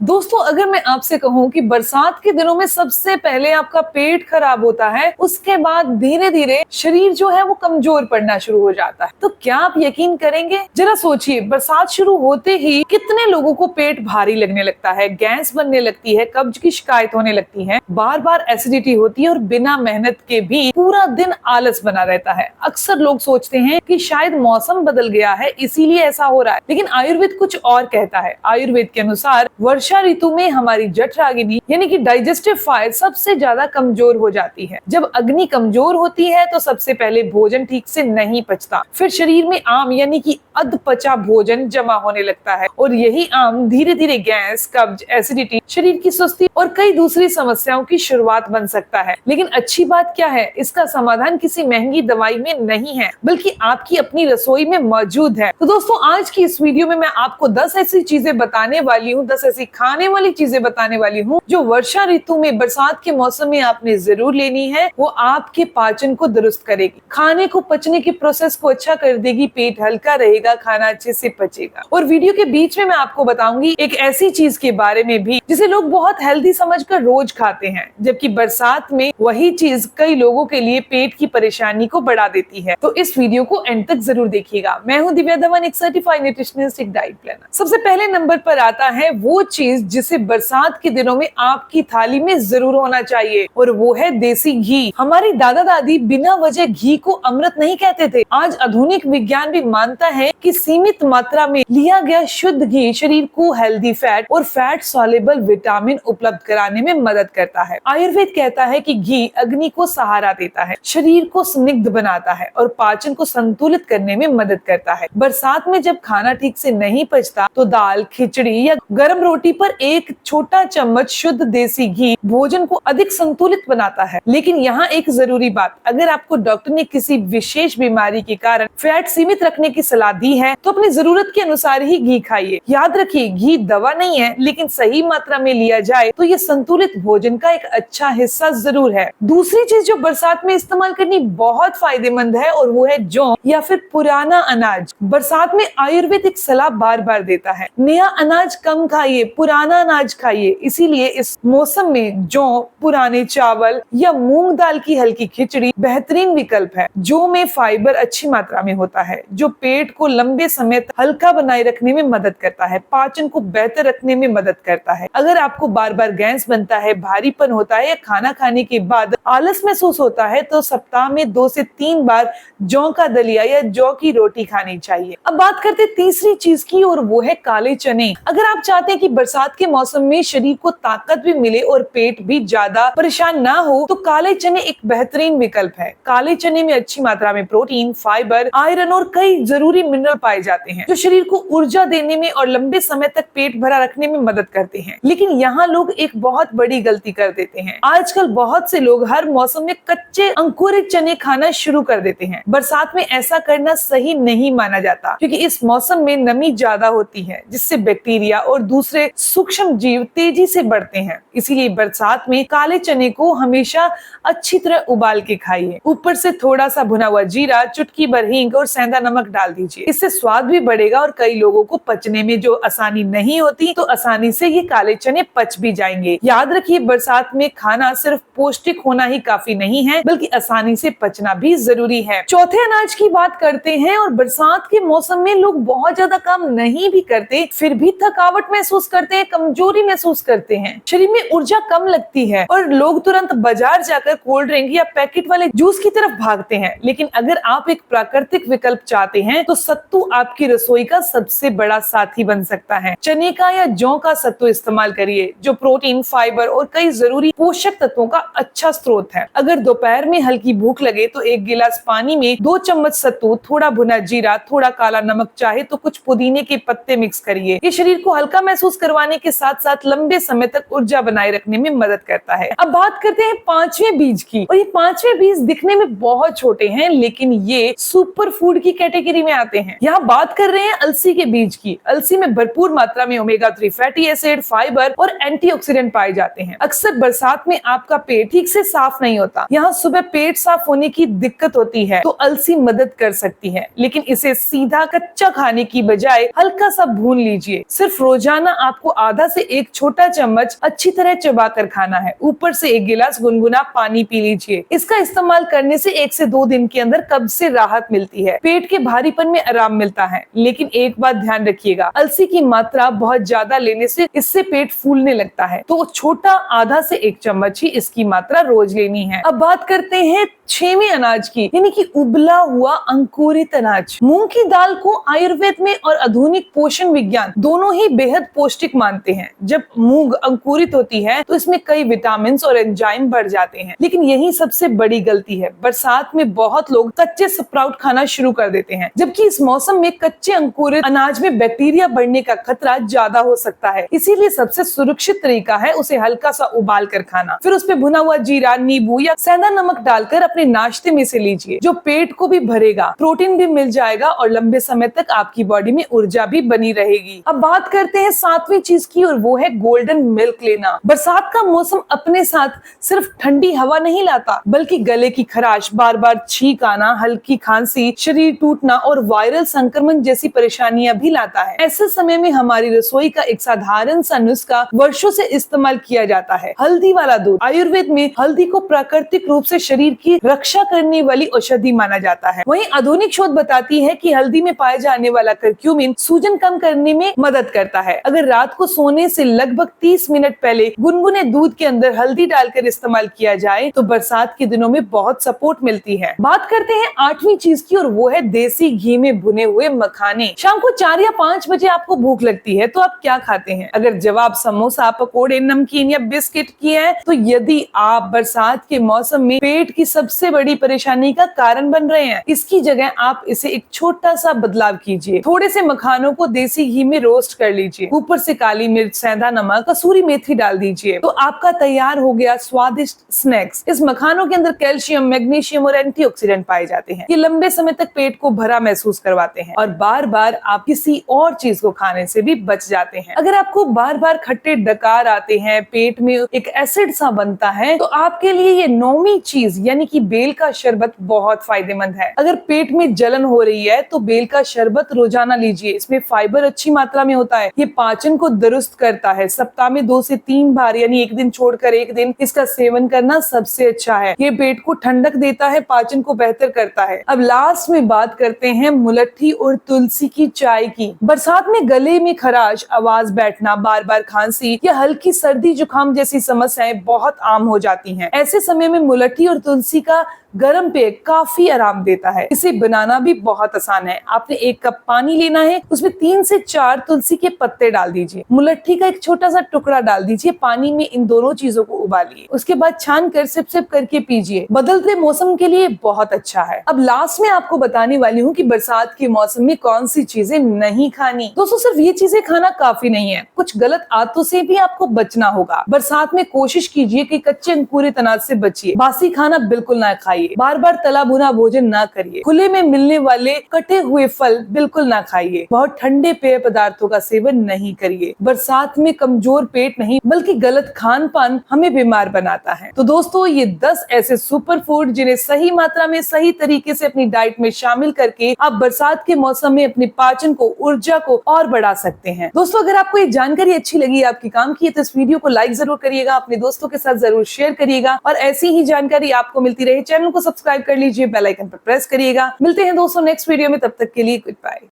दोस्तों, अगर मैं आपसे कहूं कि बरसात के दिनों में सबसे पहले आपका पेट खराब होता है, उसके बाद धीरे धीरे शरीर जो है वो कमजोर पड़ना शुरू हो जाता है, तो क्या आप यकीन करेंगे? जरा सोचिए, बरसात शुरू होते ही कितने लोगों को पेट भारी लगने लगता है, गैस बनने लगती है, कब्ज की शिकायत होने लगती है, बार बार एसिडिटी होती है और बिना मेहनत के भी पूरा दिन आलस बना रहता है। अक्सर लोग सोचते हैं कि शायद मौसम बदल गया है इसीलिए ऐसा हो रहा है, लेकिन आयुर्वेद कुछ और कहता है। आयुर्वेद के अनुसार वर्षा ऋतु में हमारी जठराग्नि यानी कि डाइजेस्टिव फायर सबसे ज्यादा कमजोर हो जाती है। जब अग्नि कमजोर होती है तो सबसे पहले भोजन ठीक से नहीं पचता, फिर शरीर में आम यानी कि अधपचा भोजन जमा होने लगता है और यही आम धीरे धीरे गैस, कब्ज, एसिडिटी, शरीर की सुस्ती और कई दूसरी समस्याओं की शुरुआत बन सकता है। लेकिन अच्छी बात क्या है, इसका समाधान किसी महंगी दवाई में नहीं है, बल्कि आपकी अपनी रसोई में मौजूद है। तो दोस्तों, आज की इस वीडियो में मैं आपको 10 ऐसी चीजें बताने वाली हूँ, 10 ऐसी खाने वाली चीजें बताने वाली हूँ जो वर्षा ऋतु में, बरसात के मौसम में आपने जरूर लेनी है। वो आपके पाचन को दुरुस्त करेगी, खाने को पचने की प्रोसेस को अच्छा कर देगी, पेट हल्का रहेगा, खाना अच्छे से पचेगा। और वीडियो के बीच में मैं आपको बताऊंगी एक ऐसी चीज के बारे में भी जिसे लोग बहुत हेल्दी समझकर रोज खाते हैं, जबकि बरसात में वही चीज कई लोगों के लिए पेट की परेशानी को बढ़ा देती है। तो इस वीडियो को एंड तक जरूर देखिएगा। मैं हूँ दिव्या धवन, एक सर्टिफाइड न्यूट्रिशनिस्ट, एक डाइट प्लानर। सबसे पहले नंबर पर आता है वो चीज जिसे बरसात के दिनों में आपकी थाली में जरूर होना चाहिए, और वो है देसी घी। हमारी दादा दादी बिना वजह घी को अमृत नहीं कहते थे। आज आधुनिक विज्ञान भी मानता है कि सीमित मात्रा में लिया गया शुद्ध घी शरीर को हेल्दी फैट और फैट सॉल्युबल विटामिन उपलब्ध कराने में मदद करता है। आयुर्वेद कहता है कि घी अग्नि को सहारा देता है, शरीर को स्निग्ध बनाता है और पाचन को संतुलित करने में मदद करता है। बरसात में जब खाना ठीक से नहीं पचता तो दाल, खिचड़ी या गर्म रोटी पर एक छोटा चम्मच शुद्ध देसी घी भोजन को अधिक संतुलित बनाता है। लेकिन यहाँ एक जरूरी बात, अगर आपको डॉक्टर ने किसी विशेष बीमारी के कारण फैट सीमित रखने की सलाह दी है तो अपनी जरूरत के अनुसार ही घी खाइए। याद रखिए, घी दवा नहीं है, लेकिन सही मात्रा में लिया जाए तो ये संतुलित भोजन का एक अच्छा हिस्सा जरूर है। दूसरी चीज जो बरसात में इस्तेमाल करनी बहुत फायदेमंद है और वो है जौ या फिर पुराना अनाज। बरसात में आयुर्वेद एक सलाह बार बार देता है, नया अनाज कम खाइए, पुराना अनाज खाइए। इसीलिए इस मौसम में जौ, पुराने चावल या मूंग दाल की हल्की खिचड़ी बेहतरीन विकल्प है। जौ में फाइबर अच्छी मात्रा में होता है जो पेट को लंबे समय तक हल्का बनाए रखने में मदद करता है, पाचन को बेहतर रखने में मदद करता है। अगर आपको बार बार गैस बनता है, भारीपन होता है या खाना खाने के बाद आलस महसूस होता है तो सप्ताह में 2 से 3 बार जौ का दलिया या जौ की रोटी खानी चाहिए। अब बात करते हैं तीसरी चीज की, और वो है काले चने। अगर आप चाहते हैं कि बरसात के मौसम में शरीर को ताकत भी मिले और पेट भी ज्यादा परेशान ना हो तो काले चने एक बेहतरीन विकल्प है। काले चने में अच्छी मात्रा में प्रोटीन, फाइबर, आयरन और कई जरूरी मिनरल पाए जाते हैं जो शरीर को ऊर्जा देने में और लंबे समय तक पेट भरा रखने में मदद करते हैं। लेकिन यहाँ लोग एक बहुत बड़ी गलती कर देते हैं। आजकल बहुत से लोग हर मौसम में कच्चे अंकुरित चने खाना शुरू कर देते हैं। बरसात में ऐसा करना सही नहीं माना जाता, क्योंकि इस मौसम में नमी ज्यादा होती है जिससे बैक्टीरिया और दूसरे सूक्ष्म जीव तेजी से बढ़ते हैं। इसीलिए बरसात में काले चने को हमेशा अच्छी तरह उबाल के खाइए। ऊपर से थोड़ा सा भुना हुआ जीरा, चुटकी भर हींग और सेंधा नमक डाल दीजिए। इससे स्वाद भी बढ़ेगा और कई लोगों को पचने में जो आसानी नहीं होती तो आसानी से ये काले चने पच भी जाएंगे। याद रखिए, बरसात में खाना सिर्फ पौष्टिक होना ही काफी नहीं है, बल्कि आसानी से पचना भी जरूरी है। चौथे अनाज की बात करते हैं। और बरसात के मौसम में लोग बहुत ज्यादा काम नहीं भी करते, फिर भी थकावट महसूस करते हैं, कमजोरी महसूस करते हैं, शरीर में ऊर्जा कम लगती है और लोग तुरंत बाजार जाकर कोल्ड ड्रिंक या पैकेट वाले जूस की तरफ भागते हैं। लेकिन अगर आप एक प्राकृतिक विकल्प चाहते हैं तो सत्तू आपकी रसोई का सबसे बड़ा साथी बन सकता है। चने का या जौ का सत्तू इस्तेमाल करिए जो प्रोटीन, फाइबर और कई जरूरी पोषक तत्वों का अच्छा स्रोत है। अगर दोपहर में हल्की भूख लगे तो 1 गिलास पानी में 2 चम्मच सत्तू, थोड़ा भुना जीरा, थोड़ा काला नमक, चाहे तो कुछ पुदीने के पत्ते मिक्स करिए। ये शरीर को हल्का महसूस करवाने के साथ साथ लंबे समय तक ऊर्जा बनाए रखने में मदद करता है। अब बात करते हैं 5वें बीज की। और ये 5वें बीज दिखने में बहुत छोटे हैं, लेकिन ये सुपर फूड की कैटेगरी में आते हैं। यहाँ बात कर रहे हैं अलसी के बीज की। अलसी में भरपूर मात्रा में ओमेगा 3 फैटी एसिड, फाइबर और एंटीऑक्सीडेंट पाए जाते हैं। अक्सर बरसात में आपका पेट ठीक से साफ नहीं होता, यहाँ सुबह पेट साफ होने की दिक्कत होती है, तो अलसी मदद कर सकती है। लेकिन इसे सीधा कच्चा खाने की बजाय हल्का सा भून लीजिए। सिर्फ रोजाना आपको आधा से 1 छोटा चम्मच अच्छी तरह चबा कर खाना है। ऊपर से 1 गिलास गुनगुना पानी पी लीजिए। इसका इस्तेमाल करने से 1 से 2 दिन के अंदर कब्ज से राहत मिलती है, पेट के भारीपन में आराम मिलता है। लेकिन एक बात ध्यान रखिएगा, अलसी की मात्रा बहुत ज्यादा लेने से इससे पेट फूलने लगता है, तो छोटा आधा से 1 चम्मच ही इसकी मात्रा रोज लेनी है। अब बात करते हैं 6वें अनाज की, यानी कि उबला हुआ अंकुरित अनाज। मूंग की दाल को आयुर्वेद में और आधुनिक पोषण विज्ञान दोनों ही बेहद पौष्टिक मानते हैं। जब मूंग अंकुरित होती है तो इसमें कई विटामिन और एंजाइम बढ़ जाते हैं, लेकिन यही सबसे बड़ी गलती है। बरसात में बहुत लोग कच्चे स्प्राउट खाना शुरू कर देते हैं, जबकि इस मौसम में कच्चे अंकुरित अनाज में बैक्टीरिया बढ़ने का खतरा ज्यादा हो सकता है। इसीलिए सबसे सुरक्षित तरीका है उसे हल्का सा उबाल कर खाना, फिर उस पे भुना हुआ जीरा, नींबू या सेंधा नमक डालकर अपने नाश्ते में से लीजिए, जो पेट को भी भरेगा, प्रोटीन भी मिल जाएगा और लंबे समय तक आपकी बॉडी में ऊर्जा भी बनी रहेगी। अब बात करते हैं 7वीं चीज की, और वो है गोल्डन मिल्क लेना। बरसात का मौसम अपने साथ सिर्फ ठंडी हवा नहीं लाता, बल्कि गले की खराश, बार बार छींक आना, हल्की खांसी, शरीर टूटना और वायरल संक्रमण जैसी परेशानियां भी लाता है। ऐसे समय में हमारी रसोई का एक साधारण सा नुस्खा वर्षों से इस्तेमाल किया जाता है, हल्दी वाला दूध। आयुर्वेद में हल्दी को प्राकृतिक रूप से शरीर की रक्षा करने वाली औषधि माना जाता है। वहीं आधुनिक शोध बताती है कि हल्दी में पाए जाने वाला करक्यूमिन सूजन कम करने में मदद करता है। अगर रात को सोने से लगभग 30 मिनट पहले गुनगुने दूध के अंदर हल्दी डालकर इस्तेमाल किया जाए तो बरसात के दिनों में बहुत सपोर्ट मिलती है। बात करते हैं 8वीं चीज की, और वो है देसी घी में भुने हुए मखाने। शाम को 4 या 5 बजे आपको भूख लगती है तो आप क्या खाते हैं? अगर जवाब समोसा, पकोड़े, नमकीन या बिस्किट की है, तो यदि आप बरसात के मौसम में पेट की सबसे बड़ी परेशानी का कारण बन रहे हैं, इसकी जगह आप इसे एक छोटा सा बदलाव कीजिए। थोड़े से मखानों को देसी घी में रोस्ट कर लीजिए, ऊपर से काली मिर्च, सेंधा नमक, कसूरी मेथी डाल दीजिए, तो आपका तैयार हो गया स्वादिष्ट स्नैक्स। इस मखानों के अंदर कैल्शियम, मैग्नीशियम और एंटीऑक्सीडेंट पाए जाते हैं। ये लंबे समय तक पेट को भरा महसूस करवाते हैं और बार बार आप किसी और चीज को खाने से भी बच जाते हैं। अगर आपको बार बार खट्टे डकार आते हैं, पेट में एक एसिड सा बनता है, तो आपके लिए ये 9वीं चीज यानी कि बेल का शरबत बहुत फायदेमंद है। अगर पेट में जलन हो रही है तो बेल का शरबत रोजाना लीजिए। इसमें फाइबर अच्छी मात्रा में होता है, ये पाचन को दुरुस्त करता है। सप्ताह में 2 से 3 बार यानी एक दिन छोड़कर एक दिन इसका सेवन करना सबसे अच्छा है। ये पेट को ठंडक देता है, पाचन को बेहतर करता है। अब लास्ट में बात करते हैं मुलट्ठी और तुलसी की चाय की। बरसात में गले में खराश, आवाज बैठना, बार बार खांसी या हल्की सर्दी जुकाम जैसी समस्याएं बहुत आम हो जाती हैं। ऐसे समय में मुलट्ठी और तुलसी का गर्म पेय काफी आराम देता है। इसे बनाना भी बहुत आसान है। आपने 1 कप पानी लेना है, उसमें 3 से 4 तुलसी के पत्ते डाल दीजिए, मुलट्ठी का एक छोटा सा टुकड़ा डाल दीजिए, पानी में इन दोनों चीजों को उबालिए, उसके बाद छान कर सिप सिप करके पीजिए। बदलते मौसम के लिए बहुत अच्छा है। अब लास्ट में आपको बताने वाली हूँ कि बरसात के मौसम में कौन सी चीजें नहीं खानी। दोस्तों, सिर्फ ये चीजें खाना काफी नहीं है, कुछ गलत आदतों से भी आपको बचना होगा। बरसात में कोशिश कीजिए कि कच्चे अंकुरित अनाज से बचिए, बासी खाना बिल्कुल ना खाइए, बार बार तला भुना भोजन ना करिए, खुले में मिलने वाले कटे हुए फल बिल्कुल ना खाइए, बहुत ठंडे पेय पदार्थों का सेवन नहीं करिए। बरसात में कमजोर पेट नहीं बल्कि गलत खान पान हमें बीमार बनाता है। तो दोस्तों, ये 10 ऐसे सुपर फूड जिन्हें सही मात्रा में सही तरीके से अपनी डाइट में शामिल करके आप बरसात के मौसम में अपने पाचन को, ऊर्जा को और बढ़ा सकते हैं। दोस्तों, अगर आपको ये जानकारी अच्छी लगी, आपके काम की है, तो इस वीडियो को लाइक जरूर करिएगा, अपने दोस्तों के साथ जरूर शेयर करिएगा और ऐसी ही जानकारी आपको मिलती रहे, चैनल को सब्सक्राइब कर लीजिए, बेल आइकन पर प्रेस करिएगा। मिलते हैं दोस्तों नेक्स्ट वीडियो में, तब तक के लिए गुड बाय।